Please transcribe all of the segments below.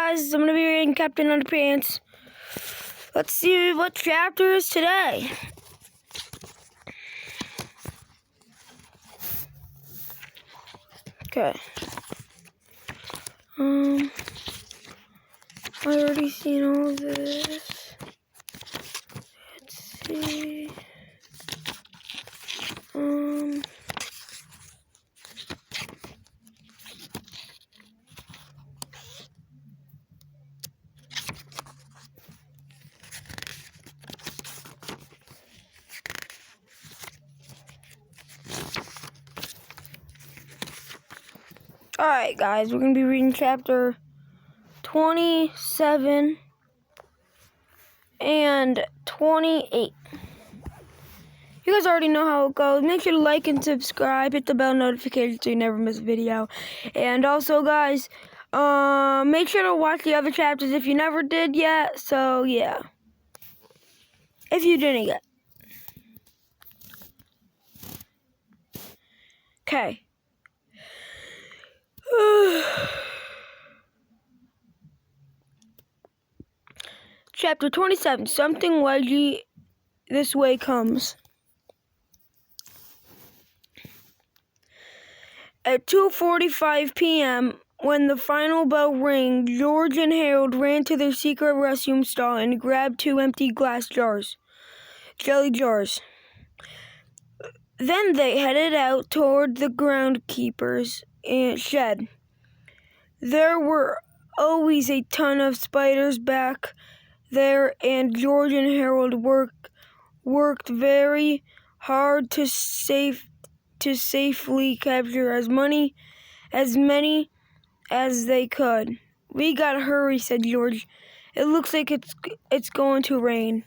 guys, I'm gonna be reading Captain Underpants. Let's see what chapter is today. Okay. I already seen all this. Let's see. Alright guys, we're going to be reading chapter 27 and 28. You guys already know how it goes. Make sure to like and subscribe, hit the bell notification so you never miss a video. And also guys, make sure to watch the other chapters if you never did yet. So yeah, if you didn't yet. Okay. Chapter 27, Something Wedgie This Way Comes. At 2:45 p.m., when the final bell rang, George and Harold ran to their secret restroom stall and grabbed 2 empty glass jars, jelly jars. Then they headed out toward the groundskeeper's shed. There were always a ton of spiders back there, and George and Harold worked very hard to safely capture as many as they could. "We gotta hurry," said George. "It looks like it's going to rain."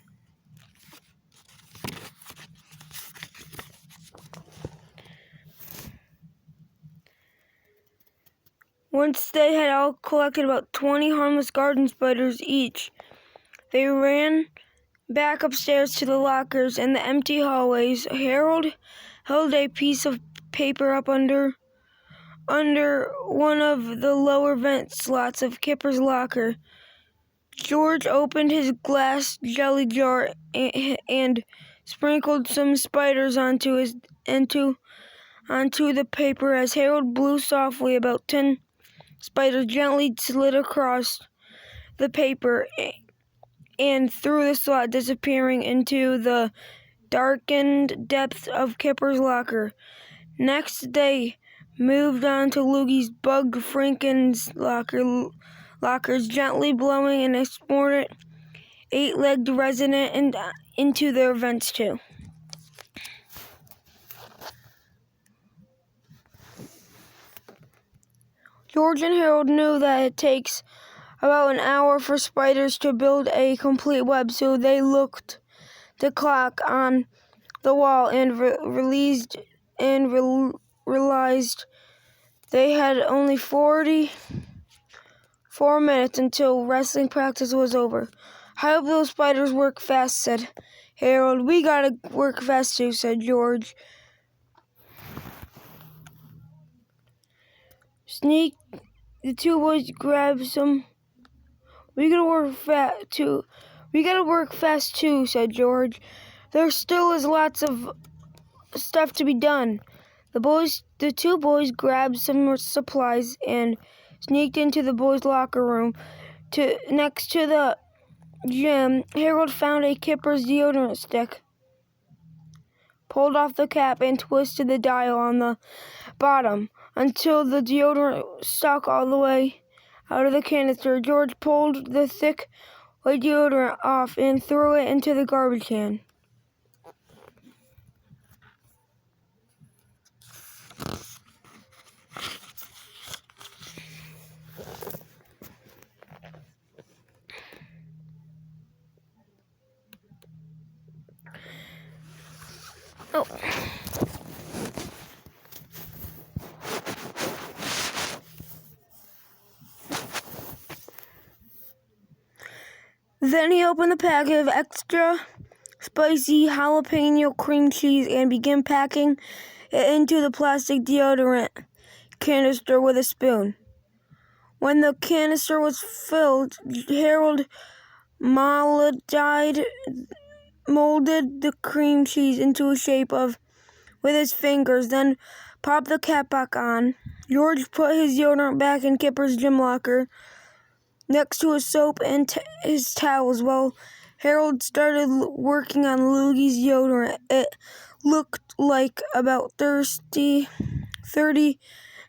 Once they had all collected about 20 harmless garden spiders each, they ran back upstairs to the lockers and the empty hallways. Harold held a piece of paper up under one of the lower vent slots of Kipper's locker. George opened his glass jelly jar and sprinkled some spiders onto the paper. As Harold blew softly, about 10 spiders gently slid across the paper and through the slot, disappearing into the darkened depths of Kipper's locker. Next, they moved on to Loogie's, Bug Franken's lockers, gently blowing an assorted 8-legged resident into their vents too. George and Harold knew that it takes about an hour for spiders to build a complete web, so they looked the clock on the wall and realized they had only 44 minutes until wrestling practice was over. "I hope those spiders work fast," said Harold. "We gotta work fast too," said George. The 2 boys grabbed some. We gotta work fast too, said George. "There still is lots of stuff to be done." The 2 boys grabbed some supplies and sneaked into the boys' locker room. Next to the gym, Harold found a Kipper's deodorant stick, pulled off the cap, and twisted the dial on the bottom until the deodorant stuck all the way out of the canister. George pulled the thick white deodorant off and threw it into the garbage can. Oh. Then he opened the packet of extra spicy jalapeno cream cheese and began packing it into the plastic deodorant canister with a spoon. When the canister was filled, Harold molded the cream cheese into a shape with his fingers, then popped the cap back on. George put his deodorant back in Kipper's gym locker next to his soap and his towels while Harold started working on Loogie's deodorant. It looked like about 30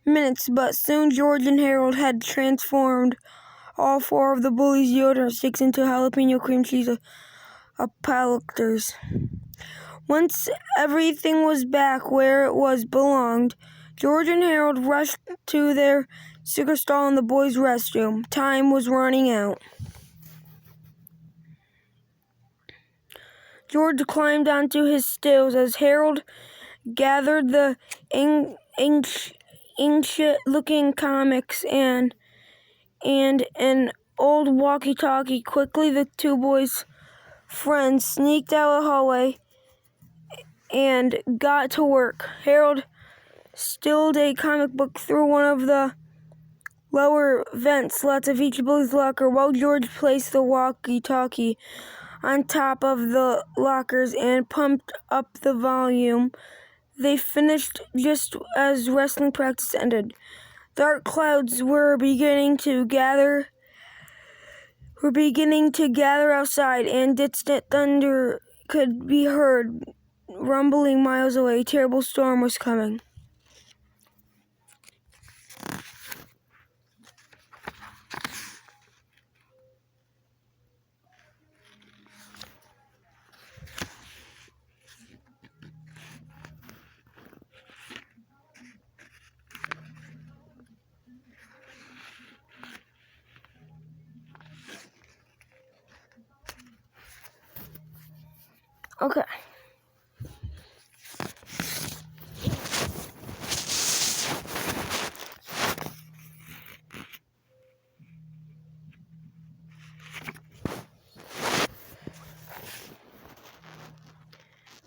minutes, but soon George and Harold had transformed all 4 of the bullies' deodorant sticks into jalapeno cream cheese applicators. Once everything was back where it belonged, George and Harold rushed to their cigar stall in the boys' restroom. Time was running out. George climbed onto his stills as Harold gathered the ancient-looking comics and an old walkie-talkie. Quickly, the 2 boys' friends sneaked out the hallway and got to work. Harold stilled a comic book through one of the lower vent slots of each bully's locker while George placed the walkie-talkie on top of the lockers and pumped up the volume. They finished just as wrestling practice ended. Dark clouds were beginning to gather outside, and distant thunder could be heard rumbling miles away. A terrible storm was coming. Okay.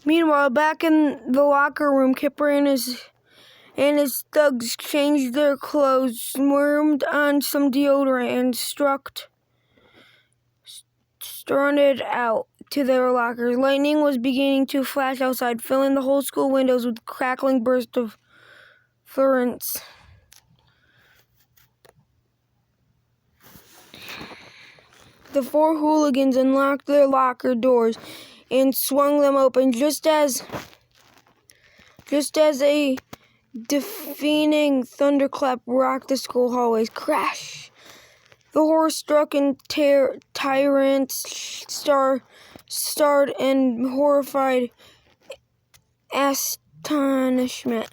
Meanwhile, back in the locker room, Kipper and his thugs changed their clothes, swarmed on some deodorant, and strutted out to their lockers. Lightning was beginning to flash outside, filling the whole school windows with crackling bursts of fluorescence. The 4 hooligans unlocked their locker doors and swung them open just as a deafening thunderclap rocked the school hallways. Crash! The horror-struck and tyrants stared in horrified astonishment.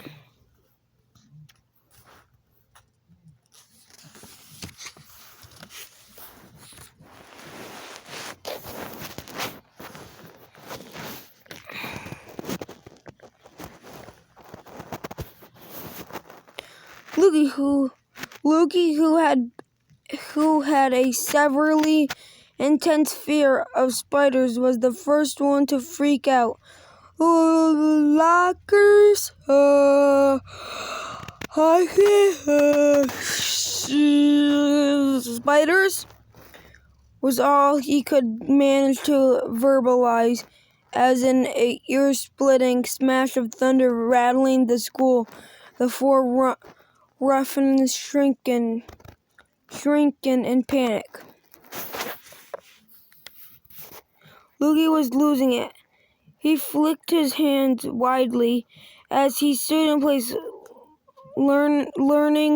Loogie, who had a severely intense fear of spiders, was the first one to freak out. Lockers, spiders was all he could manage to verbalize, as an ear-splitting smash of thunder rattling the school. The 4 ruffians shrinking in panic. Loogie was losing it. He flicked his hands widely as he stood in place, leaning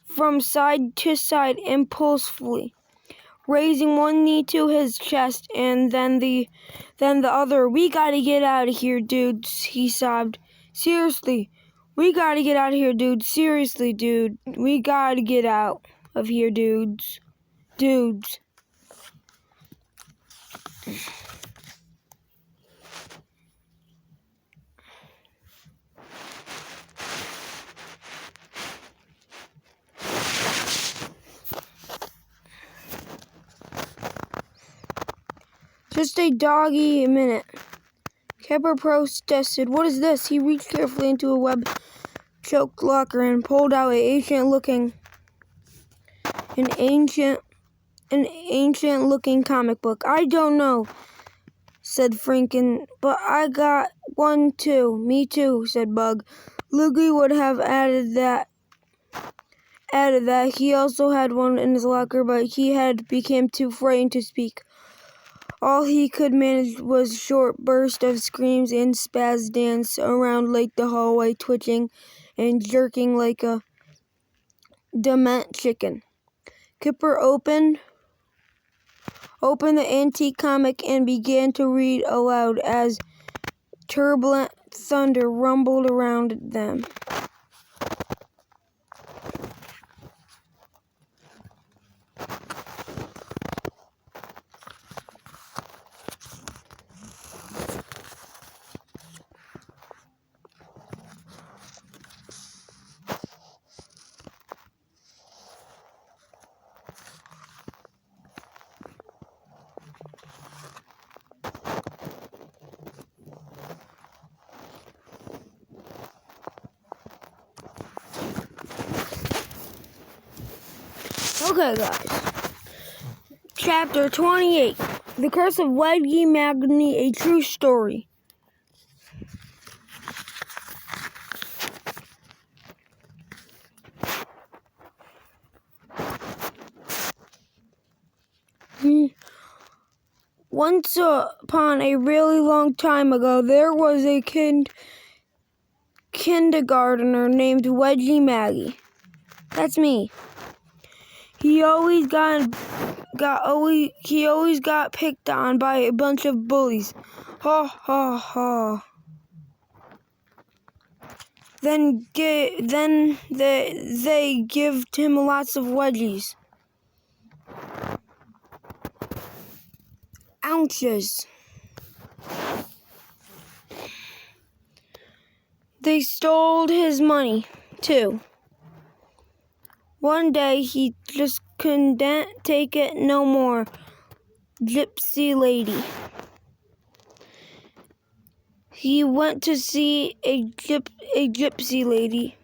from side to side impulsively, raising one knee to his chest and then the other. "We gotta get out of here, dudes," he sobbed. "Seriously, we gotta get out of here, dude. Seriously, dude. We gotta get out of here, dudes. Dudes." "Just a doggy minute." Kipper protested. "What is this?" He reached carefully into a web-choked locker and pulled out an ancient-looking An ancient looking comic book. I don't know, said Franken, but I got one too. Me too, said Bug. Luggy would have added that he also had one in his locker, but he had become too frightened to speak. All he could manage was short bursts of screams and spaz dance around like the hallway, twitching and jerking like a dement chicken. Kipper opened the antique comic and began to read aloud as turbulent thunder rumbled around them. Okay, guys. Chapter 28. The Curse of Wedgie Magni, a True Story. Once upon a really long time ago, there was a kindergartner named Wedgie Maggie. That's me. He always got picked on by a bunch of bullies. Ha ha ha. Then they gave him lots of wedgies. Ounces. They stole his money, too. One day, he just couldn't take it no more. Gypsy lady. He went to see a gypsy lady.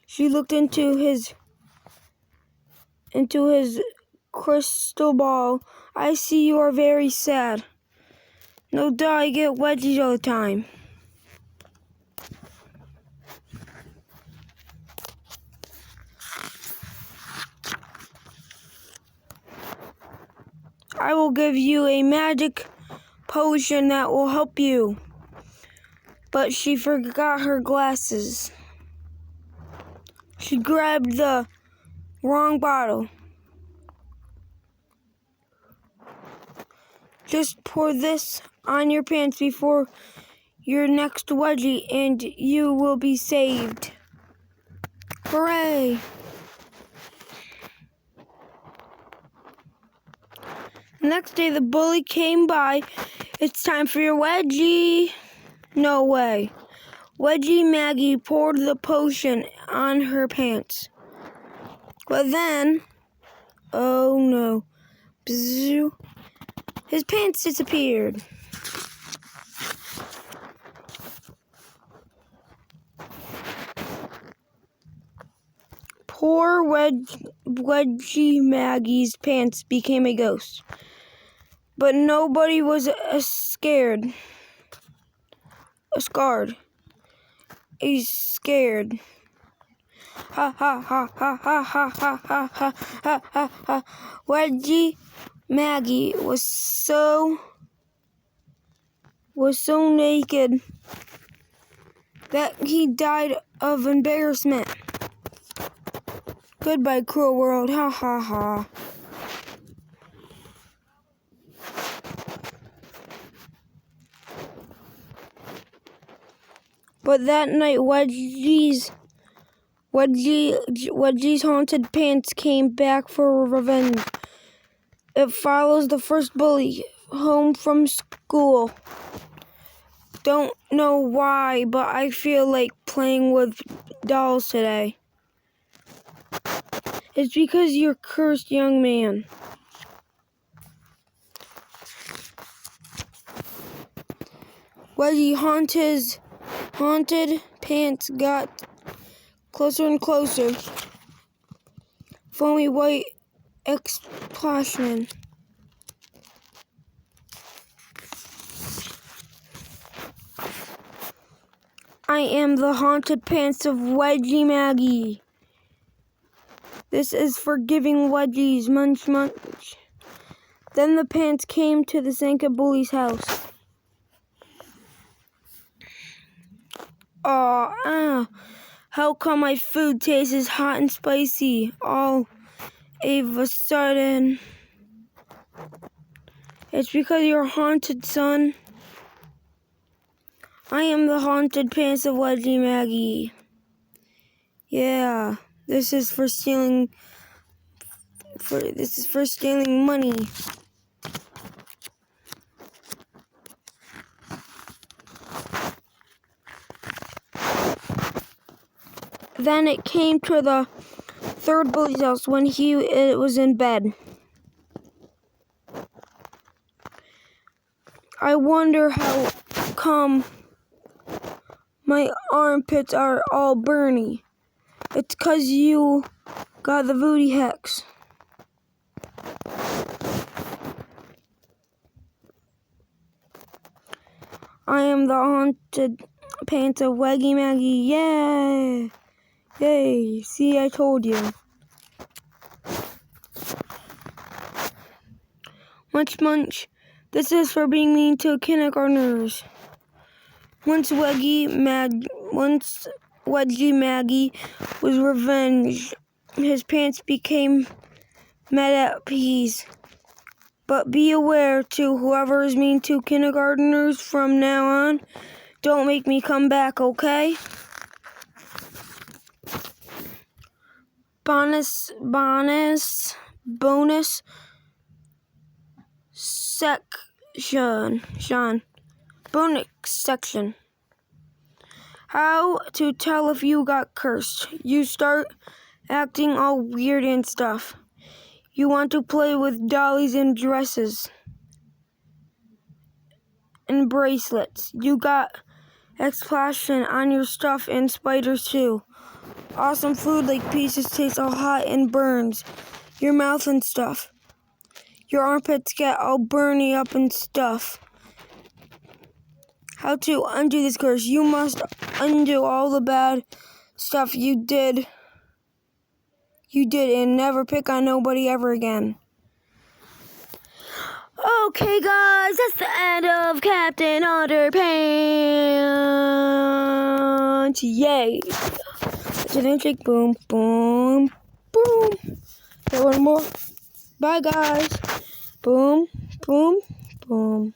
She looked into his crystal ball. I see you are very sad. No doubt I get wedgies all the time. I will give you a magic potion that will help you. But she forgot her glasses. She grabbed the wrong bottle. Just pour this on your pants before your next wedgie and you will be saved. Hooray! Next day the bully came by. It's time for your wedgie. No way. Wedgie Maggie poured the potion on her pants. But then, oh no, bzzz, his pants disappeared. Poor Wedgie Maggie's pants became a ghost. But nobody was scared. Scared. Ha ha ha ha ha ha ha ha ha ha ha ha. Wedgie Maggie was so naked that he died of embarrassment. Goodbye, cruel world. Ha ha ha. But that night, Wedgie's haunted pants came back for revenge. It follows the first bully home from school. Don't know why, but I feel like playing with dolls today. It's because you're cursed, young man. Wedgie haunted pants got closer and closer. foamy white explosion. I am the haunted pants of Wedgie Maggie. This is for giving wedgies. Munch, munch. Then the pants came to the Zanka bully's house. How come my food tastes hot and spicy all of a sudden? It's because you're haunted, son. I am the haunted pants of Wedgie Maggie. Yeah, this is for stealing money. Then it came to the third bully's house when it was in bed. I wonder how come my armpits are all burny. It's 'cause you got the voodoo hex. I am the haunted pants of Wedgie Maggie. Yay! Yay! See, I told you. Munch, munch. This is for being mean to kindergartners. Once Wedgie Maggie was revenged, his pants became mad at peas. But be aware to whoever is mean to kindergartners from now on, don't make me come back, okay? Bonus section. Bonus section. How to tell if you got cursed. You start acting all weird and stuff. You want to play with dollies and dresses and bracelets. You got explosion on your stuff and spiders too. Awesome food like pieces tastes all hot and burns your mouth and stuff. Your armpits get all burny up and stuff. How to undo this curse. You must undo all the bad stuff you did and never pick on nobody ever again. Okay, guys, that's the end of Captain Underpants. Yay! Didn't shake. Boom, boom, boom. Okay, one more. Bye, guys. Boom, boom, boom.